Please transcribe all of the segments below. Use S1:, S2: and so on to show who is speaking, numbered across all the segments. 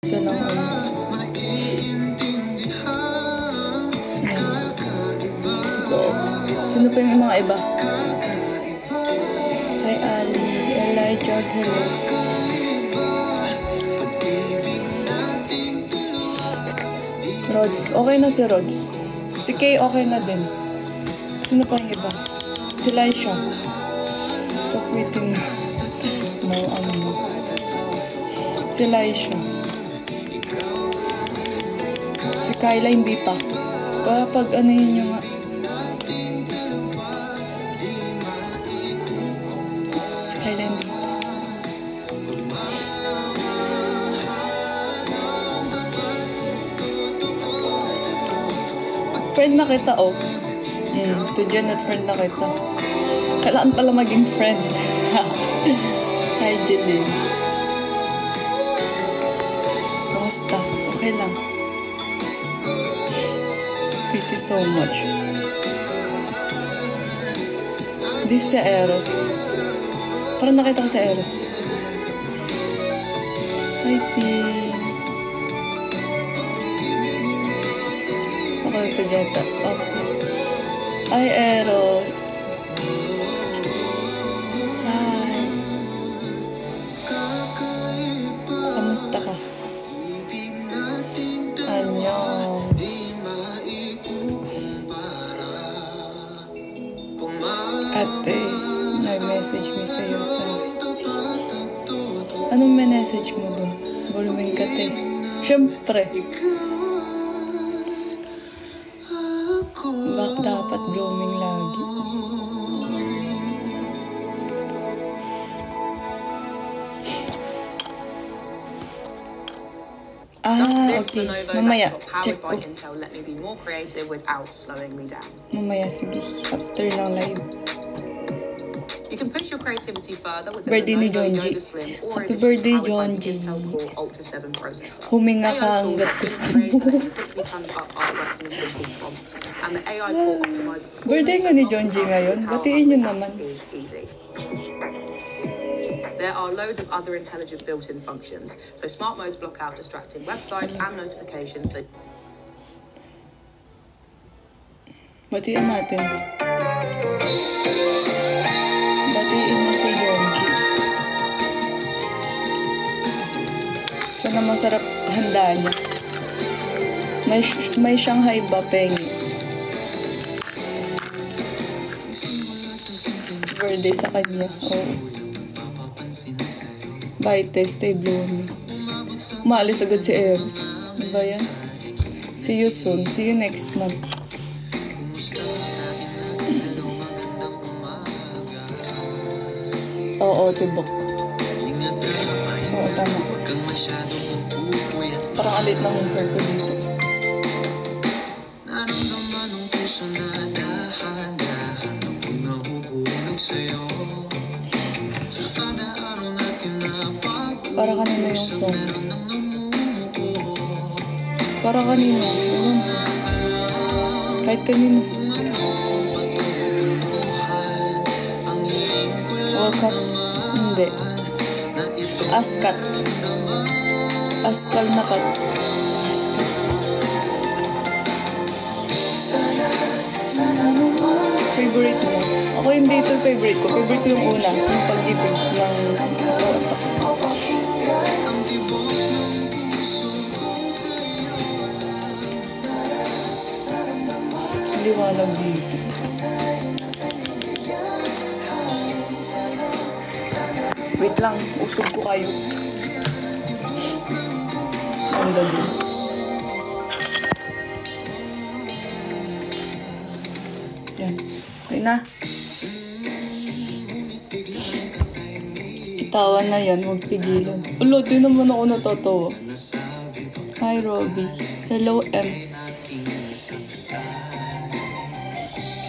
S1: Isa lang ano. Totoo. Sino pa yung mga iba? Hi Ali, Elijah, hello. Rods, okay na si Rods. Si Kay okay na din. Sino pa yung iba? Si Laisha. So pretty na. No, si Laisha. Si Kyla hindi pa. Pag ano yun yung nga. Si Kyla hindi pa. Friend na kita, oh. To Janet, friend na kita. Kailangan pala maging friend. Hi, Jeline. Kamusta? Okay lang. Thank you so much. This is sa Eros. Parang nakita ko sa Eros. Hi, Ping. Okay, together. Okay. Hi, Eros. Hi. Kamusta ka? Annyeong. Ate, nag-message me sa'yo sa... Anong message mo dun? Bulming ka, te. Siyempre. Bak dapat blooming lagi. Okay. Mamaya. Check ko. Mamaya, sige. After ng live.
S2: You can push your creativity further with the
S1: Birthday ni Jonji. Happy birthday, Jonji. Huminga ka hanggat gusto mo. Birthday nga ni Jonji ngayon. Batiin nyo naman.
S2: There are loads of other intelligent built-in functions. So smart modes block out distracting websites and notifications.
S1: Batiin natin. Batiin na si Jonji. Sana masarap handa niya. May Shanghai ba, Pengi? Birthday sa kanya. Oh. Bye, stay blooming. Maalis agad si Eros. Ano ba yan? See you soon. See you next month. Oo, tibok. Oo, tama. Parang alit na mong hair ko dito. Para kanina yung song. Para kanina. Kahit kanina. Wakat. Hindi. Askat. Askal na kat. Askat. Favorite mo? Ako hindi ito favorite ko. Favorite ko yung una. Yung pag-ibig ng liwanag dito. Wait lang, usog ko kayo. Ang gabi. Yan. Okay na. Tawa na yan, huwag pigilan. Ulo, di naman ako natatawa. Hi, Robby. Hello, M.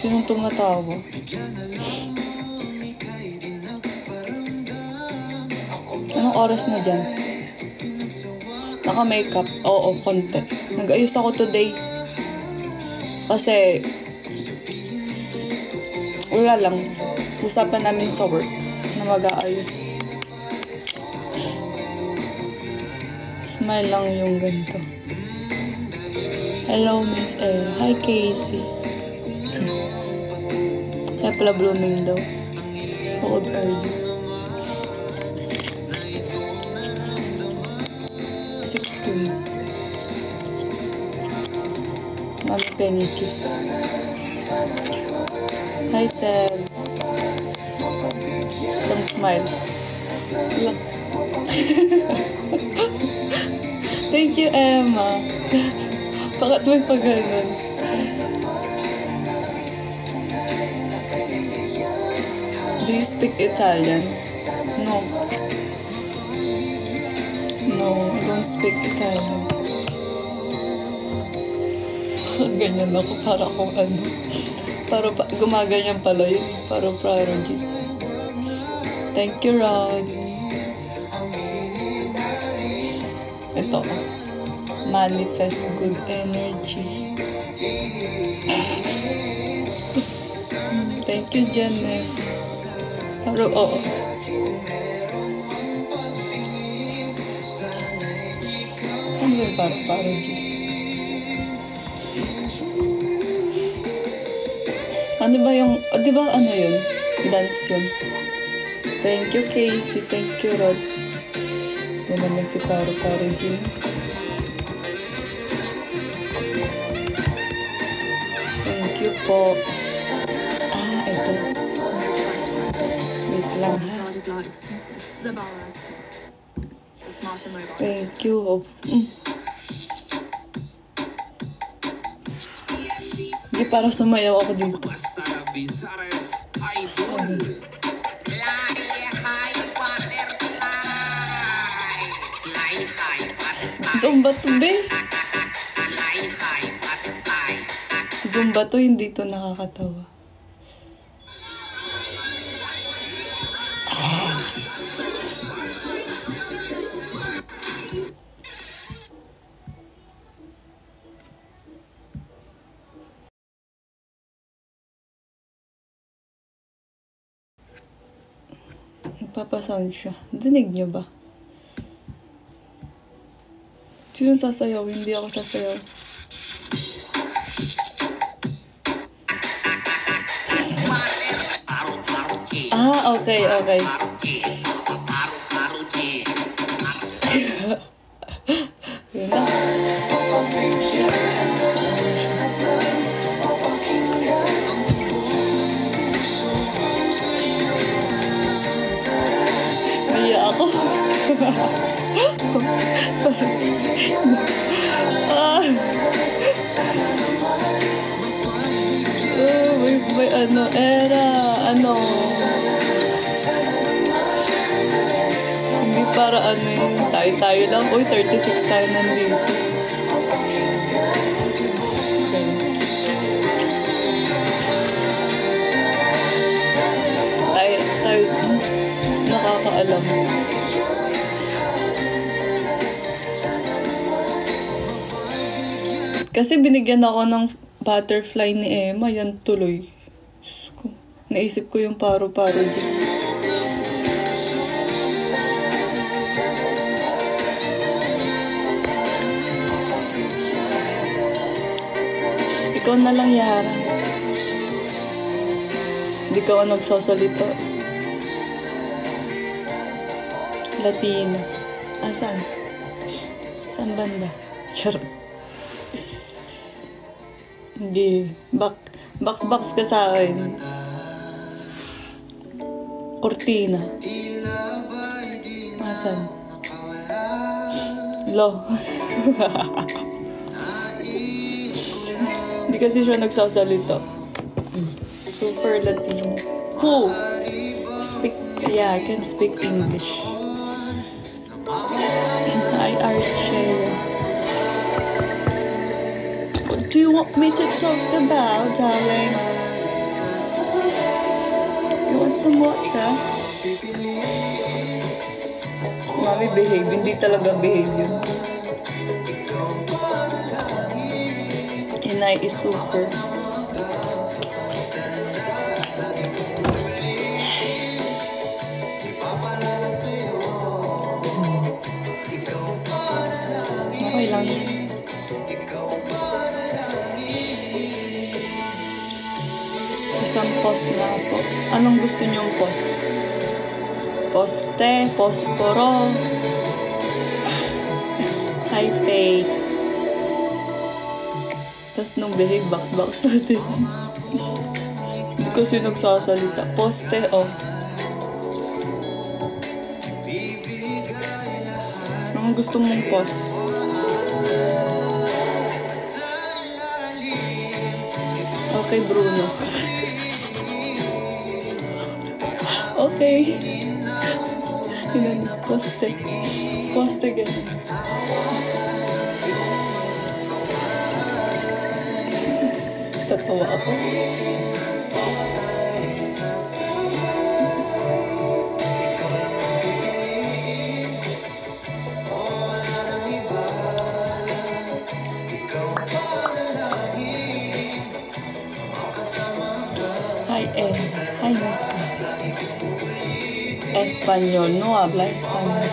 S1: Sinong tumatawa? Anong oras na dyan? Naka-makeup. Oo, konti. Nag-ayos ako today. Kasi wala lang. Usapan namin sa work na mag-aayos. Smile lang yung ganito. Hello, Miss Era. Hi, Casey. Kaya pala blooming daw. How old are you? 16. Mami Penny kiss. Hi, Seb. Some smile. Look. Thank you, Emma. Bakit may pag-ganon? Do you speak Italian? No. No, I don't speak Italian. Ganyan ako, para akong ano. Gumaganyan pala yun. Para prodigy. Thank you, Rods. Ito. Manifest good energy. Thank you, Janet. Pero, oo. Ano yung prodigy? Ano ba yung, di ba ano yun? Dance yun. Thank you, Casey. Thank you, Rods. Ito naman si Paro Jean. Thank you po. Ito. Wait lang, ha? Thank you. Hindi, para sumayaw ako dito. Zumba to, be. Zumba to, hindi to nakakatawa. Nagpapasound siya. Dinig niyo ba? Sino sasayaw? Hindi ako sasayaw. Okay. Yun na. Naiya ako. may ano, era, ano. Hindi para ano yun, tayo lang. Uy, 36 tayo nandito. Okay. Tayo, nakakaalam. Kasi binigyan ako ng butterfly ni Emma, yan tuloy. Naisip ko yung paro-paro dyan. Ikaw na lang, Yara. Hindi ka ako nagsasalita. Latina. Asan? Saan banda? Charot. Hindi. Box ka sa akin. Cortina. Asan? Lo. Hindi kasi siya nagsasalita. Super Latino. Who? Yeah, I can speak English. Hi, Arts Share. What do you want me to talk about, darling? You want some water? Mami, behave. Hindi talaga behave yun. Inay is super. panalangin. Isang post nga po. Anong gusto niyong post? Poste, posporo. Hi, Faith. Tapos nung behave, box pa din. Hindi kasi nagsasalita. Poste, oh. Anong gusto mong post? Okay, Bruno. Okay. Yun, poste. Poste ganun. Tatawa ako. Hi, Hi, Nika. Espanyol. No habla español.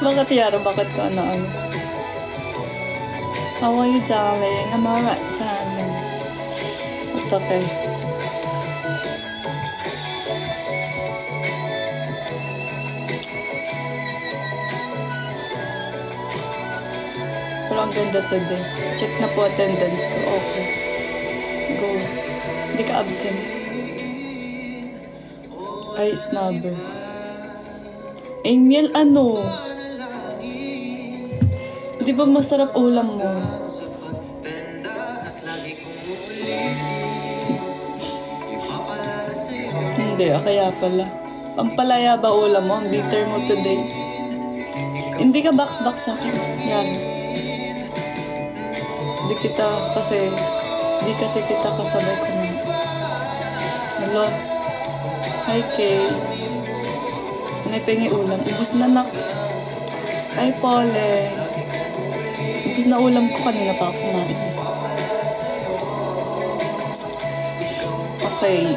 S1: Bakit Yara? Bakit ka ano? How are you, darling? I'm alright, darling. It's okay. Pero ang ganda today. Check na po attendance ko. Okay. Go. Hindi ka absent. Ay, snubber. Emil, ano? Di ba masarap ulam mo? Hindi, kaya pala. Ang palaya ba ulam mo? Ang bitter mo today. Hindi ka box-box sa akin. Yan. Hindi kasi kita kasabay ko na. Hello? Hi, Kay. Pengi ulam. Ubus na nak. Hi, Pole. Ubus na ulam ko. Kanina pa ako kumain. Okay.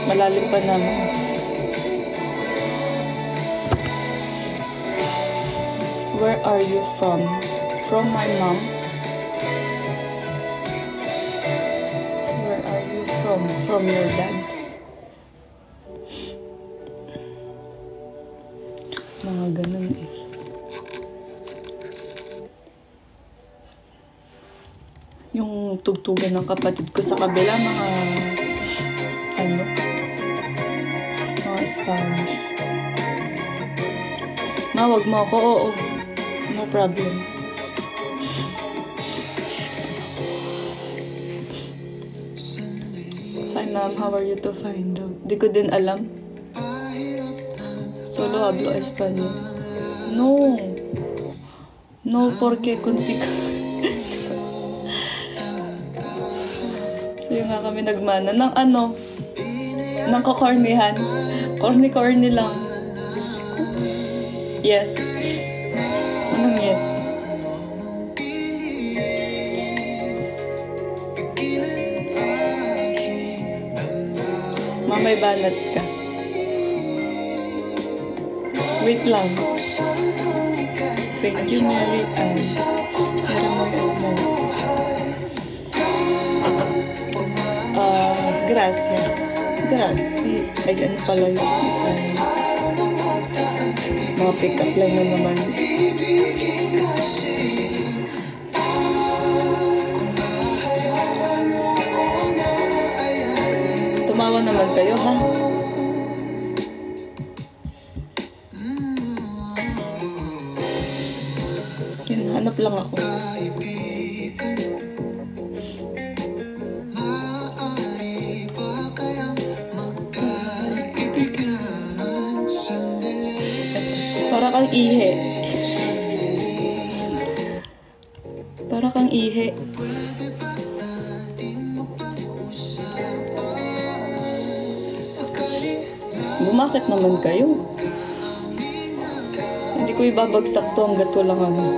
S1: Malalim pa naman. Where are you from? From my mom. Where are you from? From your dad. Mga ganun eh. Yung tugtugan ng kapatid ko sa kabila, mga Spanish. Ma, wag mo ako. Oo. No problem. Hi ma'am, how are you to find out? Di ko din alam. Solo hablo español. No. No, porque contigo. So yung nga kami nagmana ng ng kakornihan. Corny lang. Yes. Anong yes? Mamay banat ka. Wait lang. Thank you, Mary Ann. Pero mo yung most. Gracias. Gracias. Ay, ano pala yun? Mga pick-up line na naman. Tumawa naman kayo, ha? Hanap lang ako. Para kang ihe. Para kang ihe. Bumakit naman kayo. Hindi ko ibabagsak to hanggat walang ano.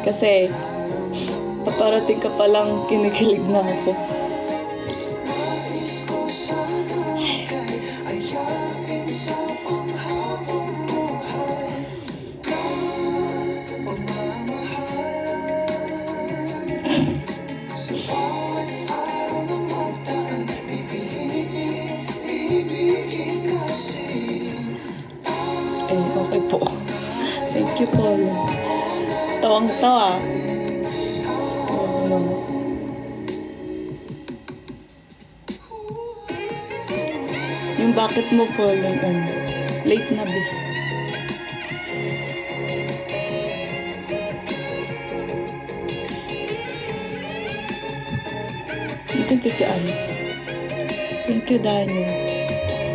S1: Kasi, paparating ka palang kinikilig na ako. Ay, okay po. Thank you po. Tawang-tawa. Yung bakit mo po lang, late na ba? Ito si Anne. Thank you, Daniel.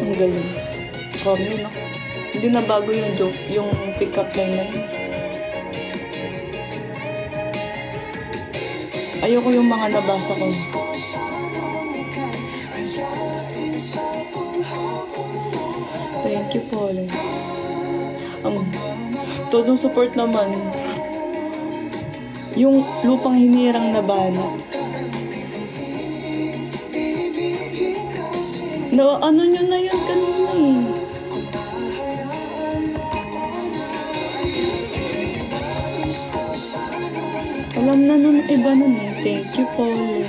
S1: Ang galing. Kami, no? Hindi na bago yung joke, yung pick-up line na yun. Ayoko yung mga nabasa ko. Thank you, Pauline. Todong support naman. Yung lupang hinirang na banat. Ano nyo na yun kanina eh. Alam na nun iba nun eh. Thank you, Pauline.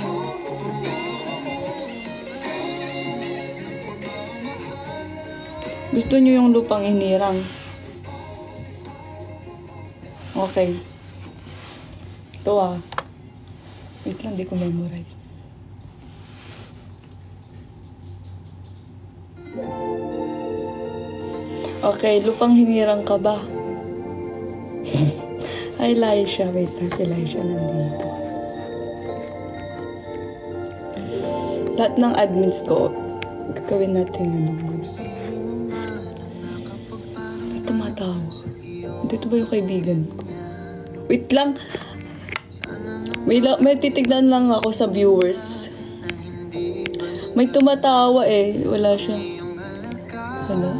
S1: Gusto nyo yung lupang hinirang? Okay. Ito ah. Wait lang, di ko memorize. Okay, lupang hinirang ka ba? Ay, Laisha. Wait lang, si Laisha nandito. Lahat ng admins ko, gagawin natin tumatawa. Dito ba yung kaibigan ko? Wait lang. May titignan lang ako sa viewers. May tumatawa eh. Wala siya. Wala.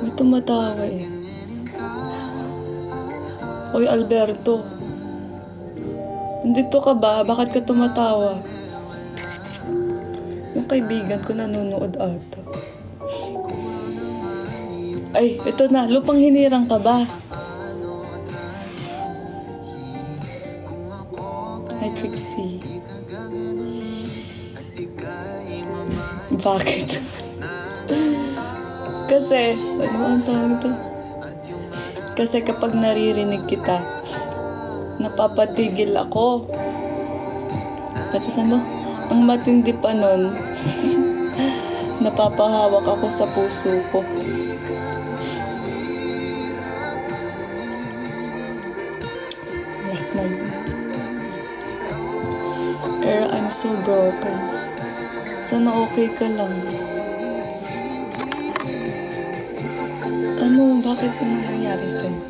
S1: May tumatawa eh. Oy, Alberto. Nandito ka ba? Bakit ka tumatawa? Yung kaibigan ko nanonood ata. Ay, ito na. Lupang hinirang ka ba? Hi, Trixie. Bakit? Kasi, ano ang tawag ito? Kasi kapag naririnig kita, napapatigil ako. Tapos ano? Ang matindi pa nun, napapahawak ako sa puso ko. Last night. I'm so broken. Sana okay ka lang. Ano? Bakit ano nangyari sa'yo?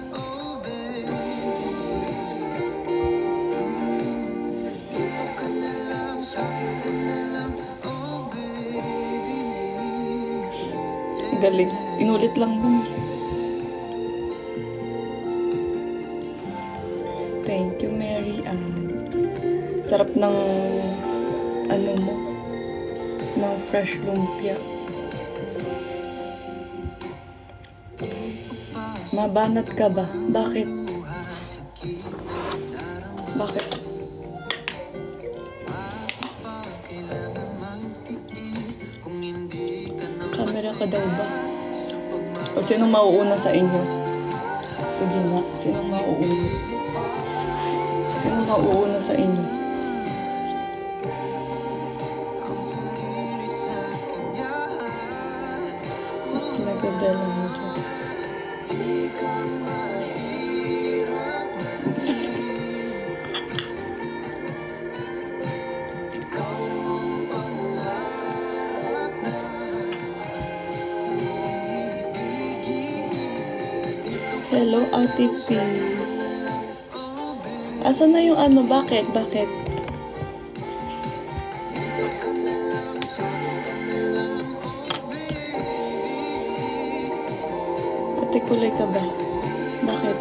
S1: Galing. Inulit lang mo. Thank you, Mary Ann. Sarap ng ano mo, ng fresh lumpia. Mabanat ka ba? Bakit? Bakit? Camera ka daw ba? O sinong mauuna sa inyo? Sige nga, sinong mauuna? Sinong mauuna sa inyo? Mas talaga bela mo dyan. Hello, Ate P. Asan na yung ano? Bakit? Bakit? Ate kulay ka ba? Bakit?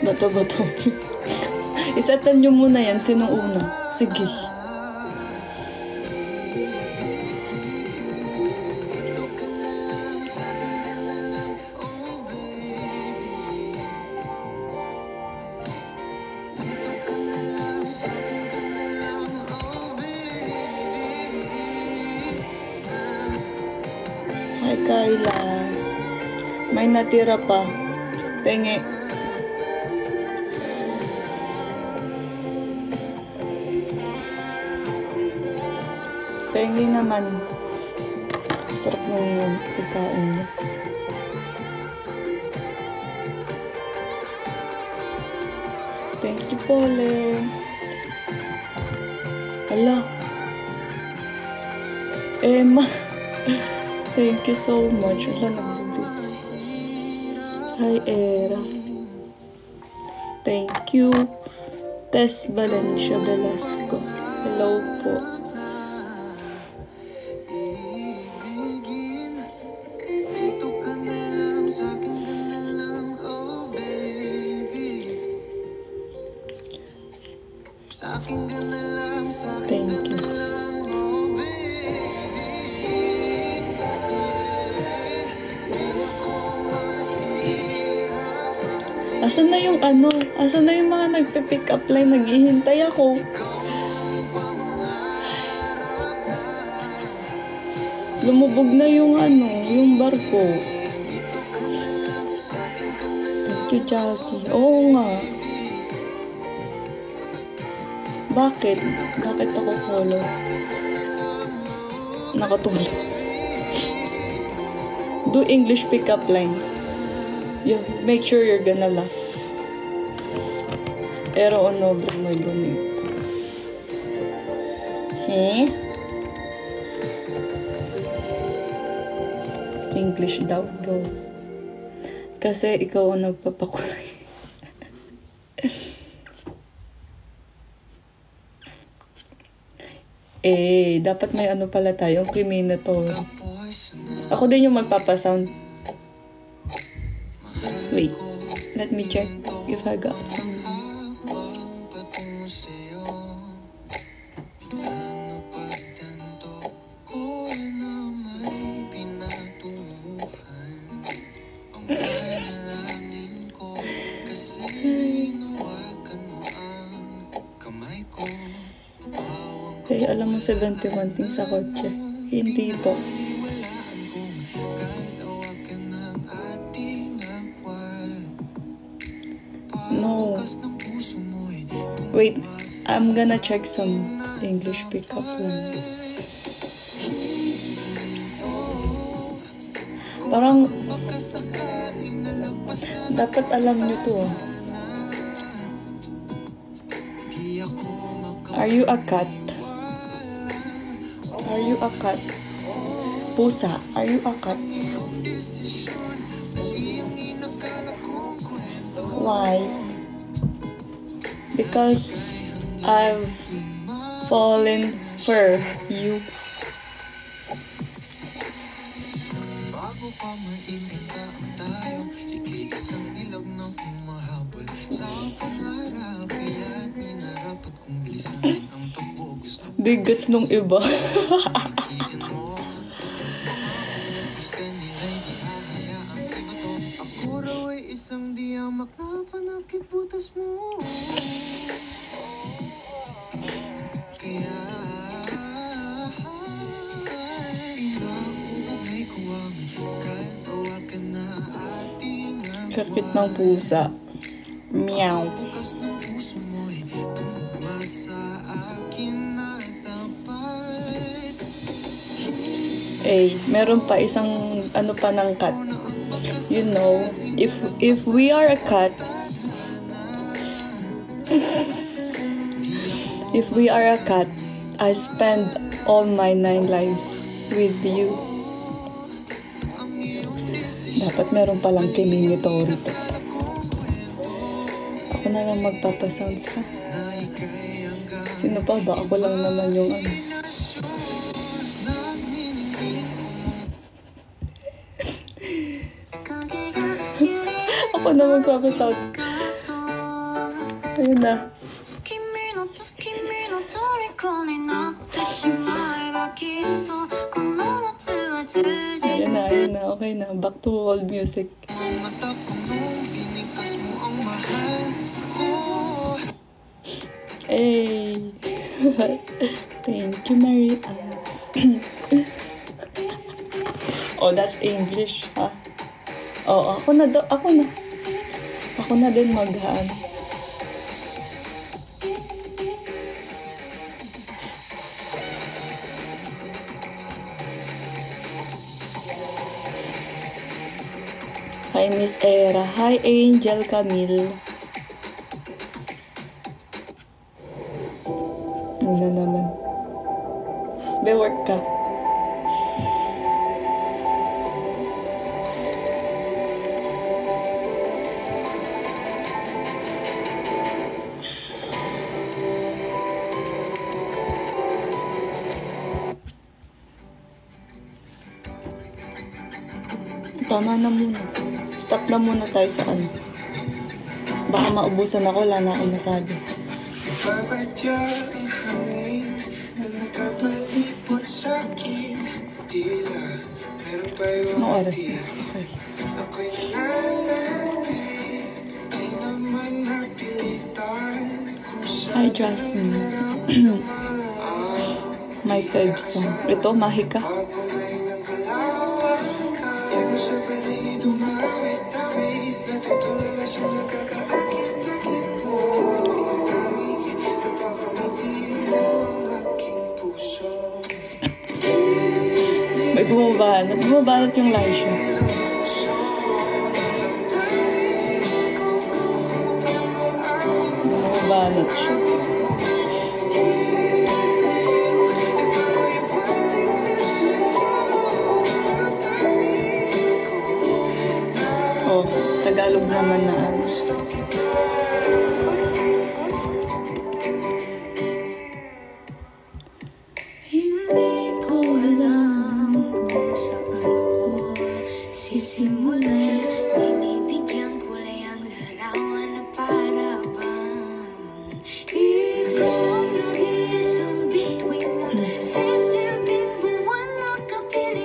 S1: Bato. Isetan nyo muna yan. Sinong una? Sige. Hi, Carla. May natira pa. Penge. Penge naman. Sarap ng pagkain niya. Thank you, Pole. Hala. Emma. Thank you so much. Wala nagbubi. Hi, Era. Thank you. Tess Valencia Velasco. Hello po. Thank you. Asan na yung ano? Asan na yung mga nagpe-pick up line? Naghihintay ako. Lumubog na yung ano, yung barko. Thank you, Jackie. Oo nga. Bakit? Bakit ako follow? Nakatulog. Do English pick-up lines. You make sure you're gonna laugh. Pero ano, muy bonito. English daw, go. Kasi ikaw ang nagpapakulay. Dapat may ano pala tayo, Kriminator. Ako din yung magpapasound. Wait, let me check if I got some. Okay, alam mo 71 things sa kotse. Hindi po. No. Wait, I'm gonna check some English pickup lines. Parang dapat alam nyo to. Are you a cat? Are you a cat? Pusa, are you a cat? Why? Because I've fallen for you. Digats nung iba. Sakit ng pusa. Meow. Meron pa isang ano pa ng cat. You know, if we are a cat, if we are a cat, I spend all my 9 lives with you. Dapat meron palang Kriminator to. Ako na lang magpapasounds pa. Sino pa ba? Ako lang naman yung ano. Ako na magpapasound. Ayun na. Ayun na. Okay na. Back to old music. Hey! Thank you, Maria. Oh, that's English, ha? Oh, ako na. Ako na din maghaan. Hi, Miss Era. Hi, Angel Camille. Ano na naman. Be-work ka. Tama na muna. Stop na muna tayo sa ano. Baka maubusan ako, wala na akong masabi. Anong oras na? Okay. Hi, Jasmine. My fave song. Ito, Mahika. May bumabanat. Bumabanat yung Laisha. Bumabanat siya. Oh, Tagalog naman na ano.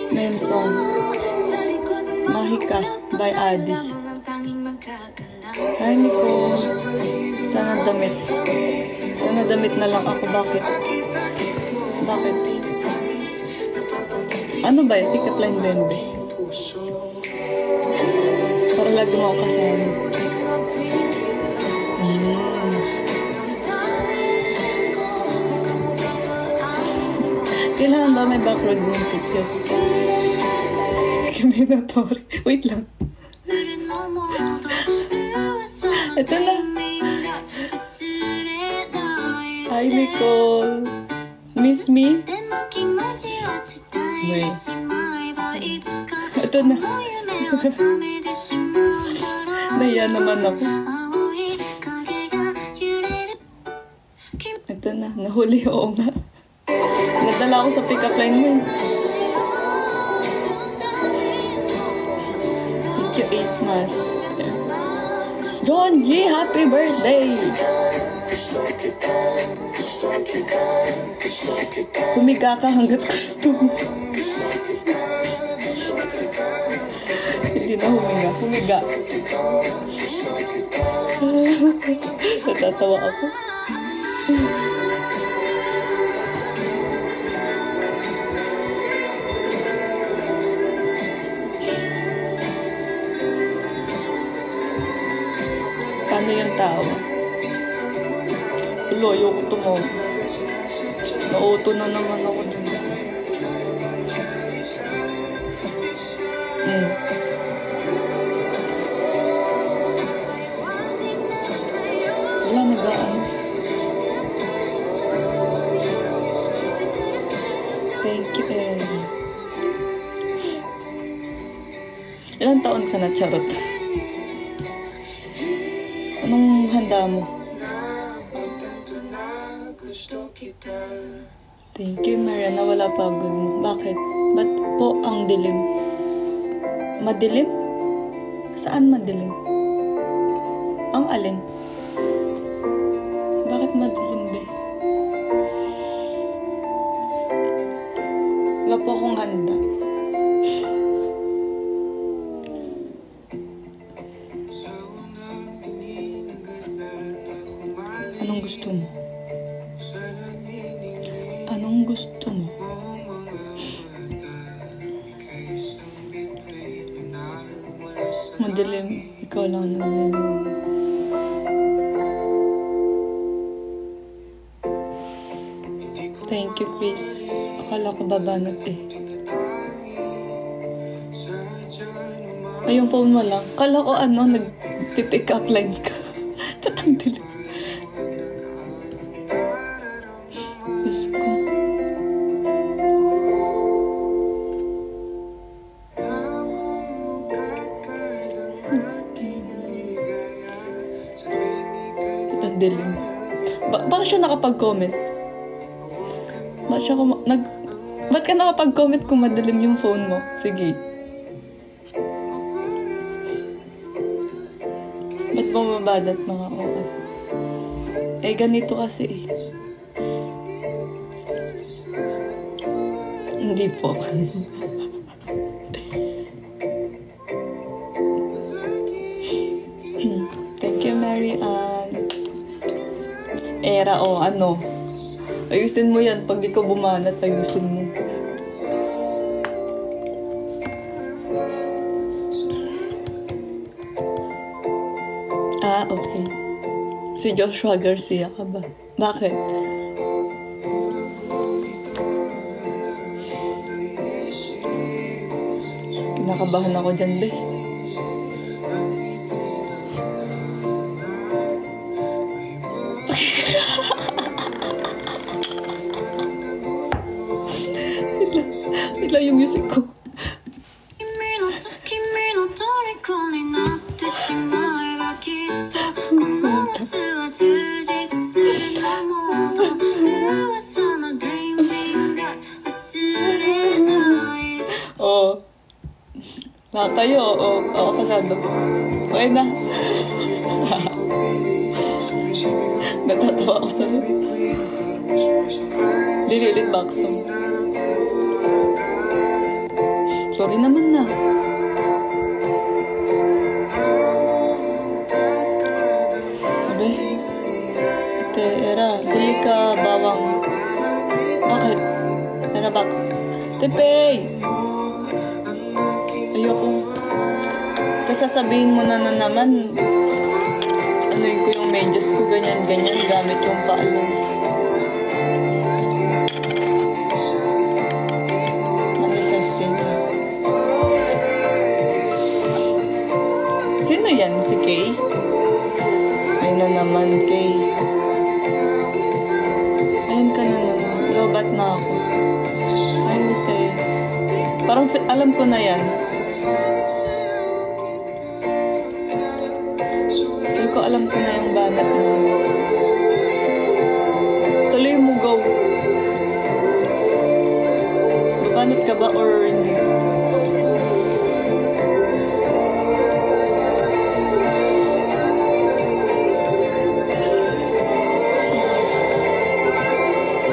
S1: Meme song. Mahika by Adi. Hi, Nico. Sana damit. Sana damit na lang ako. Bakit? Bakit? Ano ba yun? Pick-up line din ba? Para lagi mo ako kasama. Kailangan ba may background music yun? Kaminatori. Wait lang. Ito na. Hi, Nicole. Miss me? Wait. Ito na. Naiya naman ako. Ito na. Nahuli. Oo nga. Nadala ako sa pick-up line mo eh. Thank you, A-Smash. John G, happy birthday! Humiga ka hanggat gusto mo. Hindi na humiga. Humiga. Natatawa ako. Paano yung tao? Ulo, ayoko tumawag. Nauto na naman ako dun. Wala, nagaan. Thank you, Ilang taon ka na, Charot? Anong handa mo? Thank you, Maria. Nawala pagod mo. Bakit? Ba't po ang dilim? Madilim? Saan madilim? Ang alin? Bakit madilim, be? Wala po akong handa. Anong gusto mo? Anong gusto mo? Madilim, ikaw lang nagliliw. Thank you, Chris. Akala ko babanat eh. Ay, yung phone mo lang. Akala ko nag-pick up line ka. Tatang dilim. Diyos ko. Tatang dilim. Baka siya nakapag-comment? Ba't ka nakapag-comment kung madilim yung phone mo? Sige. Ba't bumabadat mga oat? Eh, ganito kasi eh. Hindi po. Thank you, Mary Ann. Era o ano. Ayusin mo yan. Pag ikaw bumanat, ayusin mo. Ah, okay. Si Joshua Garcia ka ba? Bakit? Kinakabahan ako dyan, be. Wait lang yung music ko. Oh. Na kayo. Oh, ako kasado. Okay na. Natatawa ako sa'yo. Dililit back song. Sorry naman na. Abe, ate, Era, bili ka bawang. Bakit? Era box. Tepey! Ayoko. Kasi sasabihin mo na naman, ano ko yung medyas ko, ganyan-ganyan, gamit yung paalo. Manifesting. Sino yan? Si Kay? Ayun na naman, Kay. Ayun ka na naman. Lobat na ako. Ayun sa'yo. Parang alam ko na yan. Feel ko alam ko na yung banat mo. Tuloy mo, go. Babanat ka ba or hindi?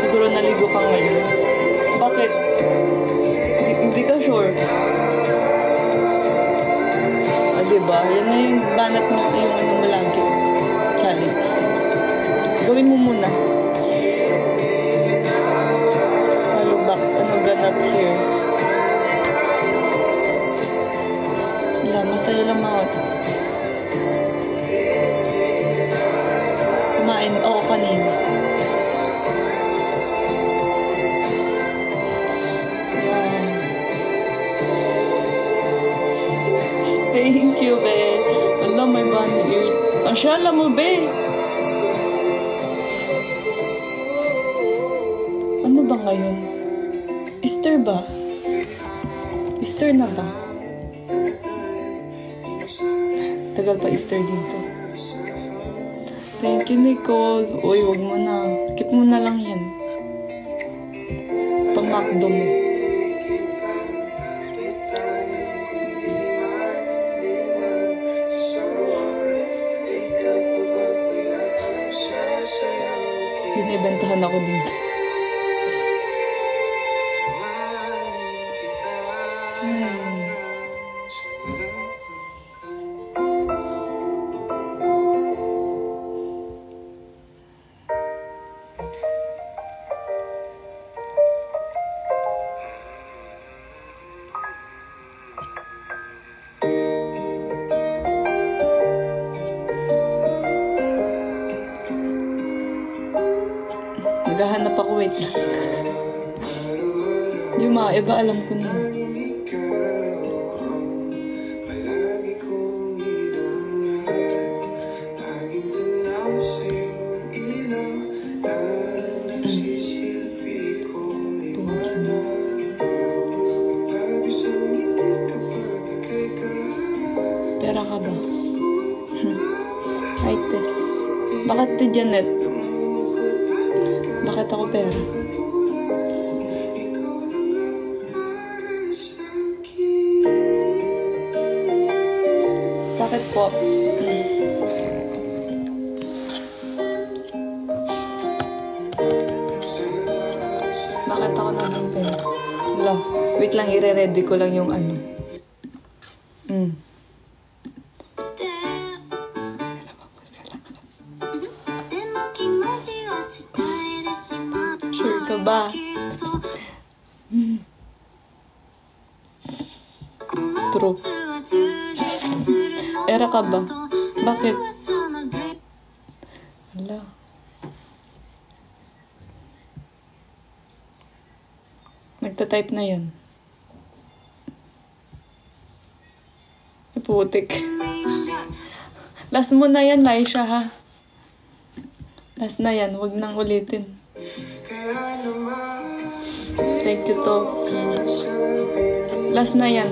S1: Siguro naligo ka ngayon. Bakit? Hindi ka sure? Ah, diba? Yan na yung banat mo, yung ano mo lagi. Challenge. Gawin mo muna. Hello, box. Ano ganap here? Wala, masaya lang ako. Kumain. Oo, kanina. Thank you, be. Wala, my bunny ears. Masyala mo, be. Ano ba ngayon? Easter ba? Easter na ba? Tagal pa Easter dito. Thank you, Nicole. Uy, wag mo na. Keep mo na lang yan. Pang-McDo mo. ibentahan ako dito. Naghahanap ako, wait lang. Yung mga iba, alam ko na. Pera ka ba? Hi, Tess. Bakit ti Janet? Bakit ako pera? Bakit po? Bakit ako naging pera? Wala. Wait lang, i-ready ko lang yung ano. Sure ka ba? True. Era ka ba? Bakit? Hala. Nagtatype na yan. Putik. Last mo na yan, Laisha, ha? Last na yan. Huwag nang ulitin. Thank you, Tofi. Last na yan.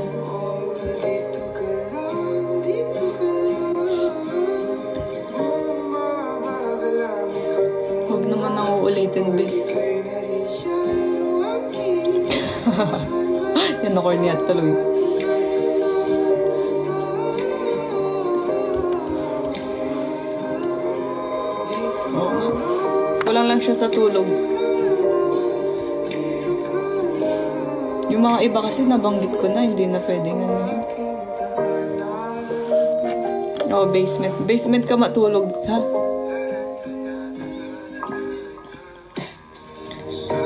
S1: Huwag naman nang uulitin, be. Yan ako niya tuloy. Kulang lang siya sa tulog. Yung mga iba kasi nabanggit ko na, hindi na pwedeng ano yun. Oh, basement. Basement ka matulog, ha?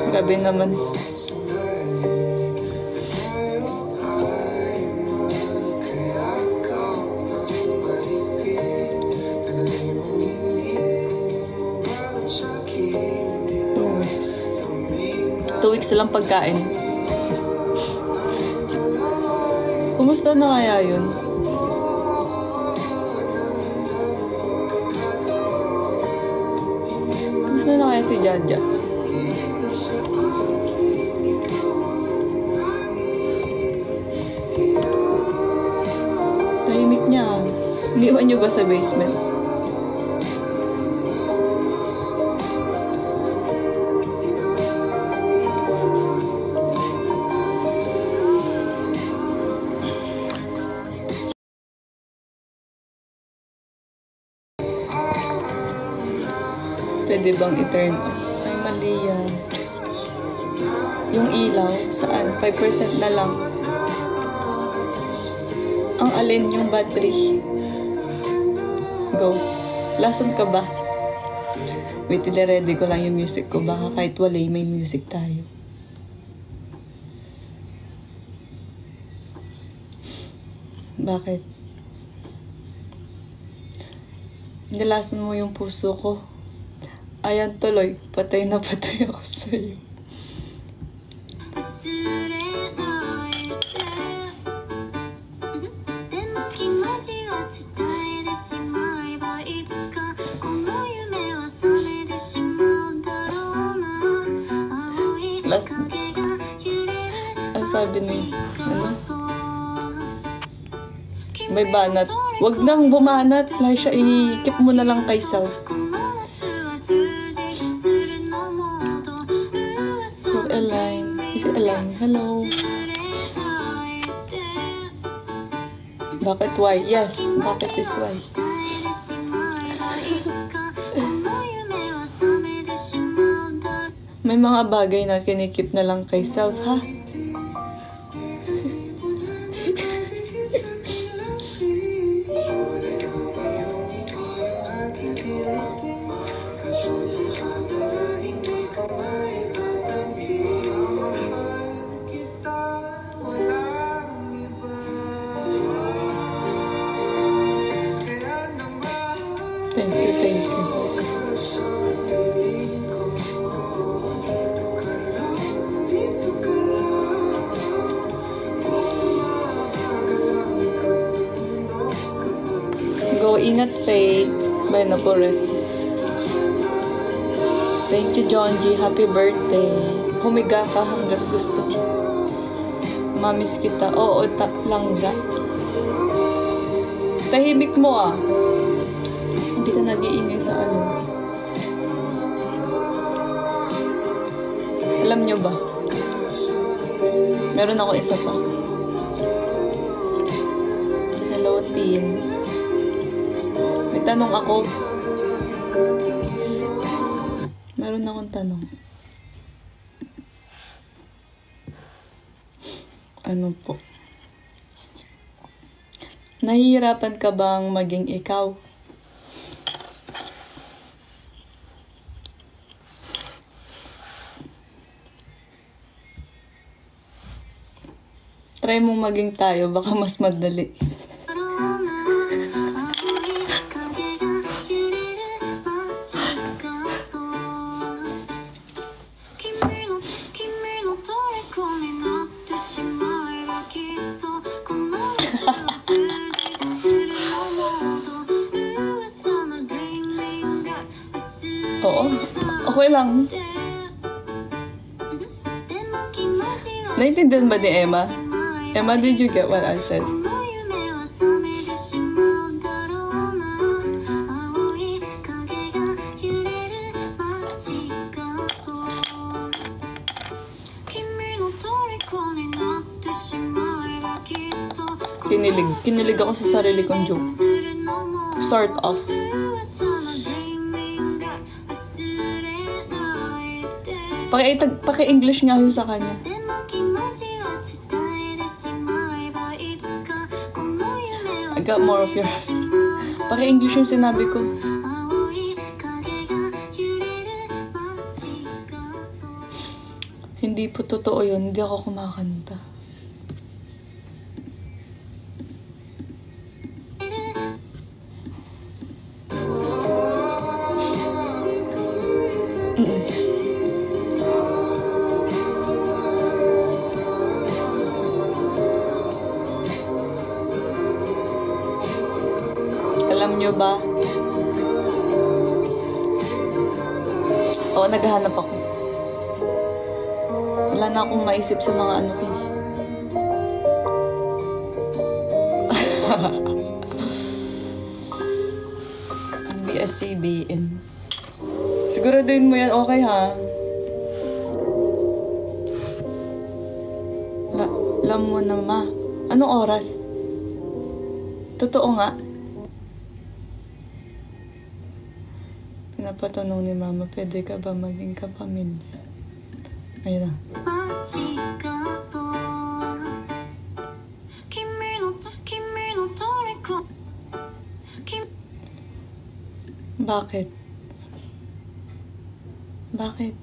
S1: Grabe naman. Two weeks lang pagkain. Kumusta na kaya yun? Kumusta na kaya si Jaja? Tahimik niya. Iniwan niyo ba sa basement? Pwede bang i-turn off? Ay, mali yan. Yung ilaw, saan? 5% na lang. Ang alin yung battery. Go. Lason ka ba? Wait, ready ko lang yung music ko. Baka kahit walay, may music tayo. Bakit? Nilason mo yung puso ko. Ayan tuloy, patay na patay ako sa'yo. Last, ang sabi ni, ano? May banat. Wag nang bumanat. Laisha, i-keep mo na lang kay self. Align. Is it align? Hello. Bakit why? Yes. Bakit is why? May mga bagay na kinikip na lang kay self, ha? Thank you, thank you. Go, ingat, Faye. Bueno, Pores. Thank you, John G. Happy birthday. Humiga ka hanggat gusto. Mamiss kita. Oo, langga. Tahimik mo, ah. Hindi ka nag-iingay sa ano. Alam nyo ba? Meron ako isa pa. Hello, Tin. May tanong ako. Meron akong tanong. Ano po? Nahihirapan ka bang maging ikaw? Try mong maging tayo, baka mas madali. Oo, okay lang. Naintindihan ba ni Emma? Emma, did you get what I said? Kinilig ako sa sarili kong joke. Sort of. Paki-English nga yun sa kanya. I got more of yours. Paki-English yung sinabi ko. Hindi po totoo yun. Hindi ako kumakanta. Alam nyo ba? Oo, naghahanap ako. Wala na akong maisip sa mga ano ko. BSCBN. Siguraduhin mo yan, okay ha? Alam mo na, ma. Anong oras? Totoo nga. Pinapatanong ni mama, pwede ka ba maging kapamilya? Ayun na. Bakit? Bakit?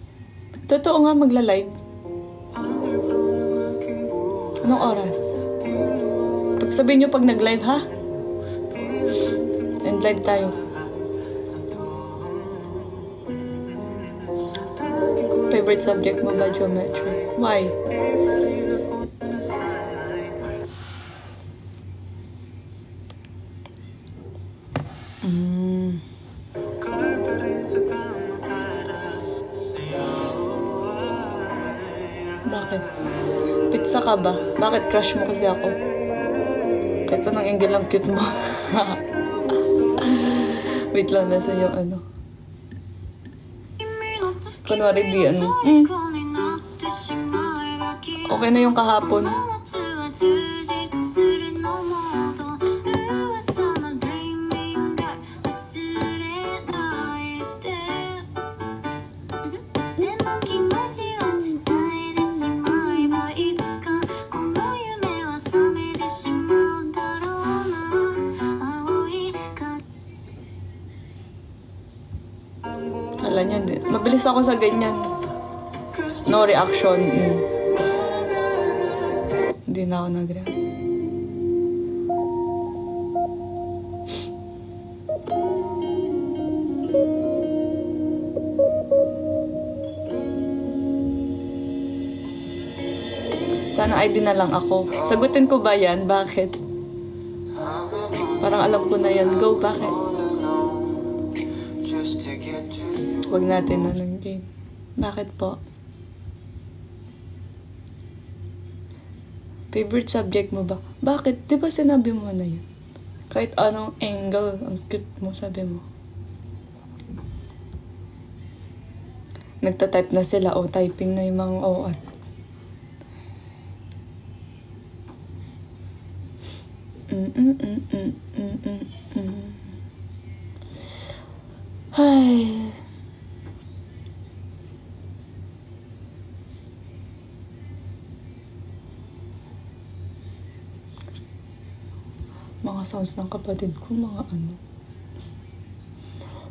S1: Totoo nga magla-live. Anong oras? Pagsabihin nyo pag nag-live, ha? And live tayo. Favorite subject mo ba, geometry? Why? Bakit? Pizza ka ba? Bakit crush mo kasi ako? Ito nang angle ang cute mo. Wait lang, nasa yung ano. Kunwari di ano. Okay na yung kahapon. Mabilis ako sa ganyan. No reaction. Hindi na ako nag-react. Sana ID na lang ako. Sagutin ko ba yan? Bakit? Parang alam ko na yan. Go, bakit? Huwag natin na ng game. Bakit po? Favorite subject mo ba? Bakit? Di ba sinabi mo na yun? Kahit anong angle, ang cute mo, sabi mo. Nagta-type na sila. O, typing na yung mga OAT. Ay. Mga sounds ng kapatid ko, mga ano.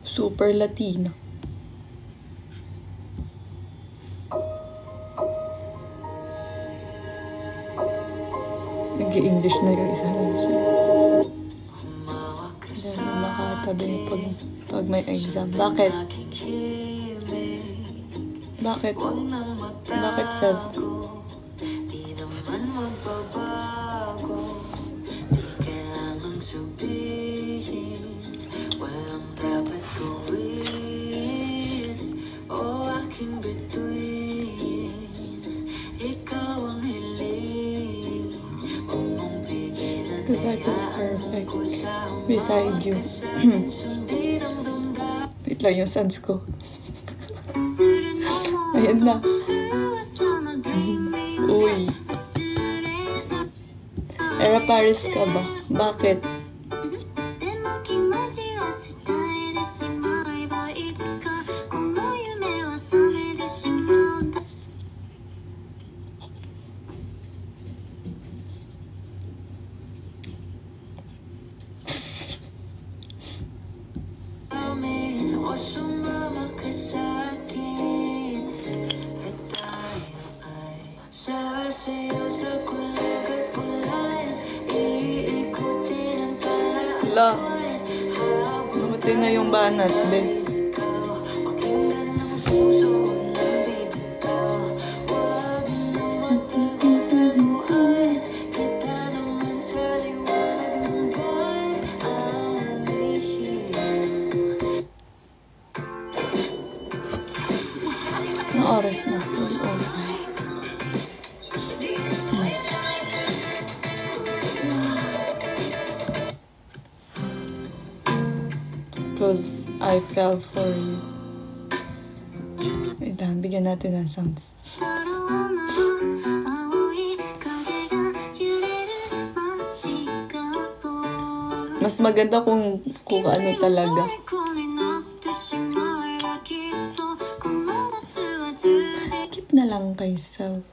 S1: Super Latina. Nag-i-English na yung isa lang siya. Hindi na makatabi pag may exam. Bakit? Bakit? Bakit, Seb? Because I feel perfect beside you. Wait lang yung sans ko. Ayan na. Uy. Era Paris ka ba? Bakit?
S3: Sumama ka sa'kin at tayo ay sasayaw sa kulog at ulan. Iikutin ang kalaan.
S1: Wala. Mamatay na yung banat, be.
S3: Pakinggan ng puso ng bibitaw. Huwag na magtago-taguan. Kita naman sa liwanag ng buwan ang lihim.
S1: Anong oras na? Because I fell for you. Wait lang, bigyan natin ng sounds. Mas maganda kung ano talaga. Keep na lang kay self.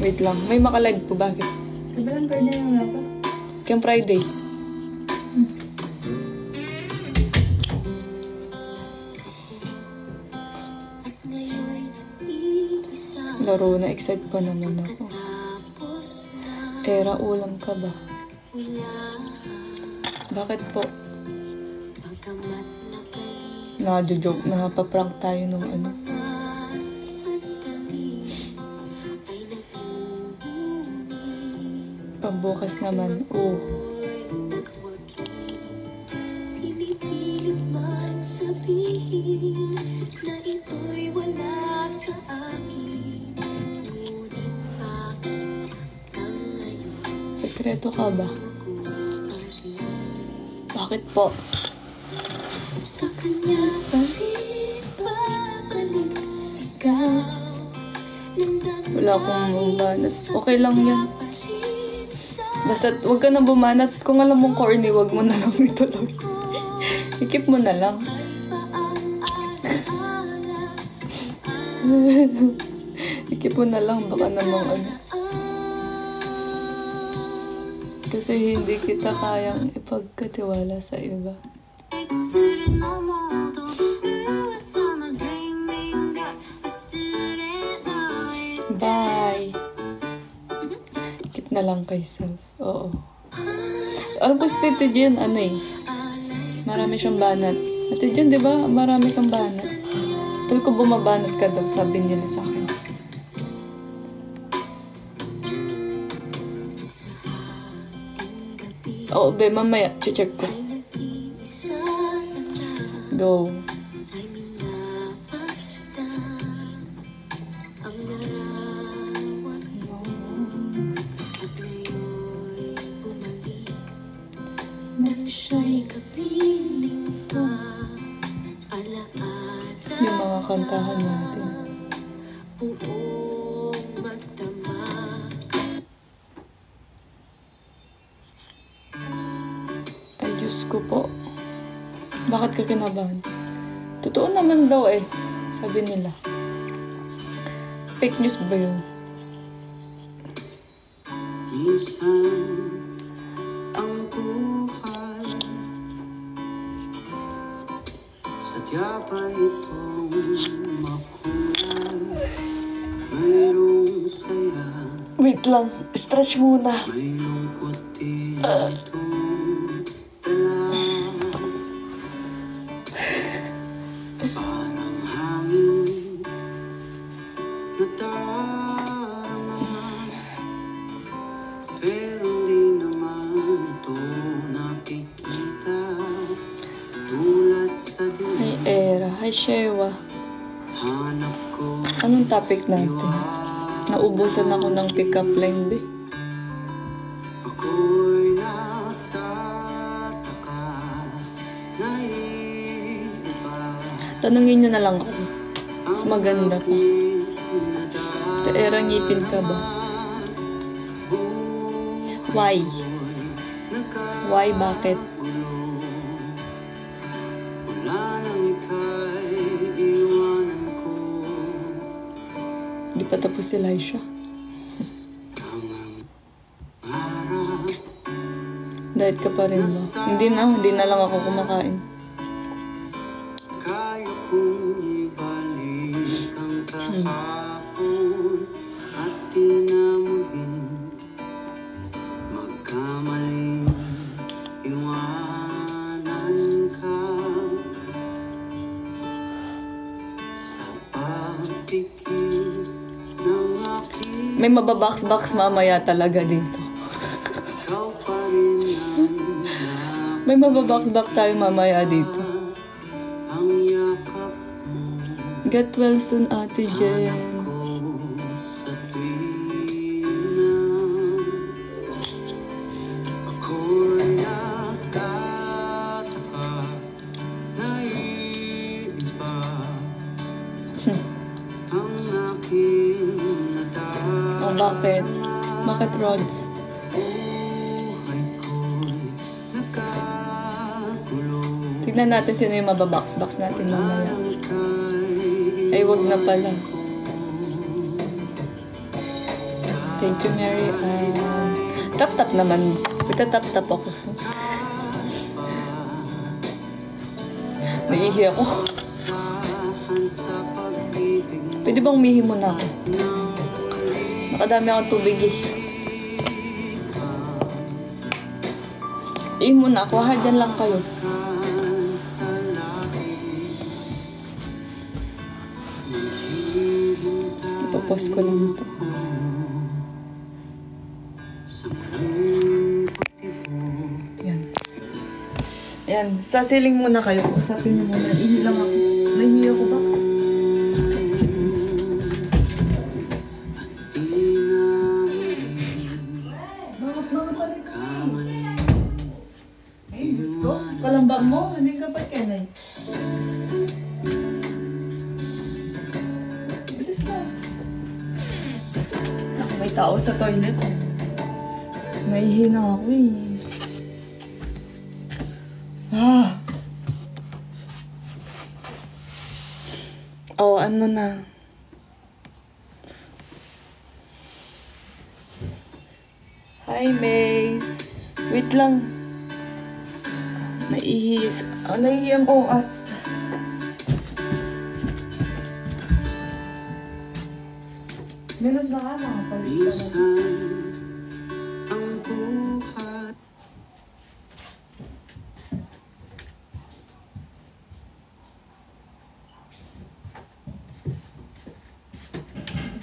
S1: Wait lang, may makalive po, bakit?
S4: Ibalang Friday yung nga pa?
S1: Kaya Friday. Laro na, excited pa naman ako. Era, ulam ka ba? Bakit po? Naka-joke, nakapaprank tayo nung ano. Pagbukas naman,
S3: Pinipilit man sabihin na ito'y wala sa akin. Ngunit bakit hanggang ngayon
S1: Sekreto ka ba?
S3: ko pa rin
S1: Bakit po?
S3: sa kanya balik sigaw ng damdamin.
S1: Wala akong bumanat. Okay lang yan. Basta huwag ka na bumanat. Kung alam mong corny, huwag mo na lang ituloy. I-keep mo na lang. I-keep mo na lang. Baka namang ano. Kasi hindi kita kayang ipagkatiwala sa iba. Bye! Keep na lang kay self. Oo. Alam ko si Tito Jen, ano eh. Marami siyang banat. Ate Jen, di ba? Marami kang banat. Tal ko bumabanat ka daw, sabi nila sa akin. Oo, be, mamaya. Check ko. Go. Yung mga kantahan natin. Ay, Diyos ko po. Bakit ka kinabahan? Totoo naman daw eh. Sabi nila. Fake news ba yun?
S5: Minsan ang buhay sadya pa itong makulay. Mayroong saya,
S1: Wait lang. Stretch muna.
S5: may lungkot din itong dala. Parang hangin na darama, pero di naman ito nakikita. Tulad sa
S1: Hi,
S5: dilim,
S1: Era. Hi, Shewa.
S5: hanap ko
S1: Anong topic natin? Naubusan ako ng pick-up line, be.
S5: ako'y nagtataka, naiiba.
S1: Tanungin nyo na lang ako. Mas maganda pa. Te Era, ngipin ka ba? Why? Why? Bakit?
S5: Wala nang ika'y iwanan ko.
S1: Di pa tapos si Laisha.
S5: Harap
S1: Diet ka pa rin ba? Hindi na lang ako kumakain.
S5: kaya kong ibalik ang kahapon at di na muling magkamaling iwanan ka sa pagpikit ng aking
S1: May mababox-box mamaya talaga dito.
S5: ikaw pa rin ang
S1: May mababox-box tayo mamaya dito.
S5: ang yakap mo
S1: Get well soon, Ate Jen.
S5: ko sa tuwina. Ako'y nagtataka, naiiba ang aking
S1: Oh, bakit? Bakit, Rods?
S5: buhay ko'y nagkagulo.
S1: Tignan natin sino yung mababox-box natin mamaya.
S5: Ang ika'y
S1: Ay, wag na pala. Thank you, Mary Ann. Tap-tap naman. Tap-tap ako. Naiihi ako.
S5: asahan sa pag-ibig mo.
S1: Pwede bang umihi muna ako? Nakadami akong tubig eh. Ihi muna ako. Ha, dyan lang kayo.
S5: Sa langit,
S1: Ipapost ko lang ito.
S5: sa muling
S1: Yan. Yan. Sa ceiling muna kayo. Usapin niyo muna. Ihi lang ako. Nahihi ako ba? Kalambang mo, hindi ka pa kenay. Bilis na. Ako, may tao sa toilet. Nahihina ako eh. Oh, ano na. Hi, Mace. Wait lang. Naihiyas. Naihiyang at.
S4: Meron na ka nakapalit.
S5: minsan ang buhay